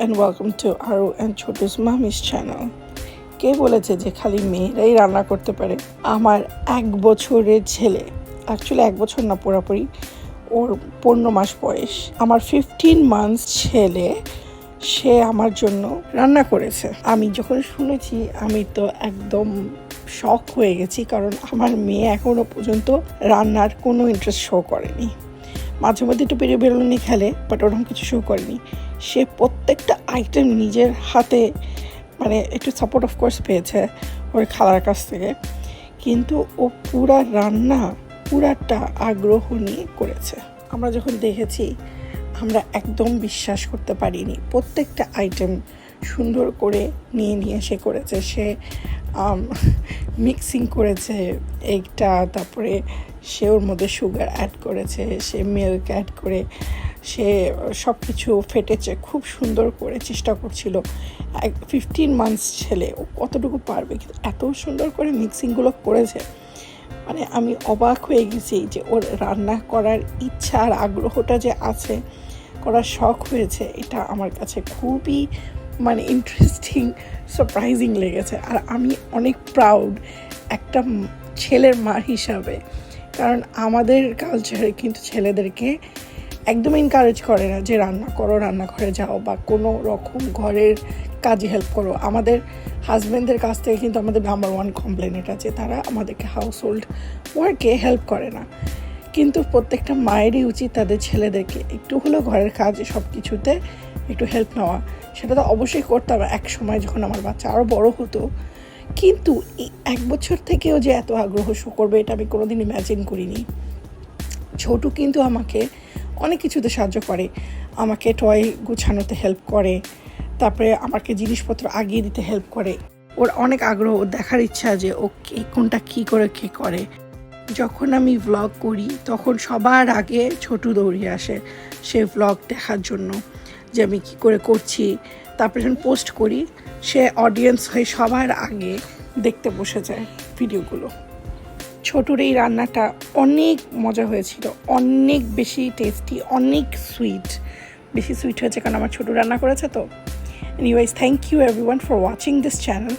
and welcome to Aru and Chotu's Mommy's channel. কে বলেছে যে খালি মেয়েরাই রান্না করতে পারে? আমার 1 বছরের ছেলে, অ্যাকচুয়ালি 1 বছর না, পুরোপুরি ওর 15 মাস বয়স, আমার 15 মান্থস ছেলে, সে আমার জন্য রান্না করেছে। আমি যখন শুনেছি আমি তো একদম শক হয়ে গেছি, কারণ আমার মেয়ে এখনও পর্যন্ত রান্নার কোনো ইন্টারেস্ট শো করেনি। মাঝে মধ্যে একটু বেরোনি খেলে, বাট ওরকম কিছু শো করেনি। সে প্রত্যেকটা আইটেম নিজের হাতে, মানে একটু সাপোর্ট অফকোর্স পেয়েছে ওর খালার কাছ থেকে, কিন্তু ও পুরাটা আগ্রহ নিয়ে করেছে। আমরা যখন দেখেছি আমরা একদম বিশ্বাস করতে পারিনি। প্রত্যেকটা আইটেম সুন্দর করে নিয়ে সে করেছে। সে মিক্সিং করেছে এগটা, তারপরে সে ওর মধ্যে সুগার অ্যাড করেছে, সে মিল্ক অ্যাড করে সে সব কিছু ফেটেছে, খুব সুন্দর করে চেষ্টা করছিল। 15 মান্থস ছেলে, ও কতটুকু পারবে, কিন্তু এত সুন্দর করে মিক্সিংগুলো করেছে, মানে আমি অবাক হয়ে গেছি যে ওর রান্না করার ইচ্ছা আর আগ্রহটা যে আছে, করার শখ হয়েছে, এটা আমার কাছে খুবই মানে ইন্টারেস্টিং, সারপ্রাইজিং লেগেছে। আর আমি অনেক প্রাউড একটা ছেলের মা হিসাবে, কারণ আমাদের কালচারে কিন্তু ছেলেদেরকে একদম এনকারেজ করে না যে রান্না করো, রান্নাঘরে যাও, বা কোনো রকম ঘরের কাজে হেল্প করো। আমাদের হাজব্যান্ডদের কাছ থেকে কিন্তু আমাদের নাম্বার 1 কমপ্লেন এটা, যে তারা আমাদেরকে হাউস হোল্ড ওয়ার্কে হেল্প করে না। কিন্তু প্রত্যেকটা মায়েরই উচিত তাদের ছেলেদেরকে একটু হলেও ঘরের কাজে সব কিছুতে একটু হেল্প নেওয়া। সেটা তো অবশ্যই করতাম এক সময় যখন আমার বাচ্চা আরও বড় হতো, কিন্তু এই 1 বছর থেকেও যে এত আগ্রহ শো করবে, এটা আমি কোনোদিন ইম্যাজিন করিনি। ছোটু কিন্তু আমাকে অনেক কিছুতে সাহায্য করে, আমাকে টয় গুছানোতে হেল্প করে, তারপরে আমাকে জিনিসপত্র আগিয়ে দিতে হেল্প করে। ওর অনেক আগ্রহ, দেখার ইচ্ছা যে ও কোনটা কী করে। যখন আমি ভ্লগ করি তখন সবার আগে ছোটু দৌড়িয়ে আসে সে ভ্লগ দেখার জন্য, যে আমি কী করে করছি। তারপরে যখন পোস্ট করি, সে অডিয়েন্স হয়ে সবার আগে দেখতে বসে যায় ভিডিওগুলো। ছোটুর এই রান্নাটা অনেক মজা হয়েছিল, অনেক বেশি টেস্টি, অনেক বেশি সুইট হয়েছে, কারণ আমার ছোটু রান্না করেছে তো। Anyways, thank you everyone for watching this channel.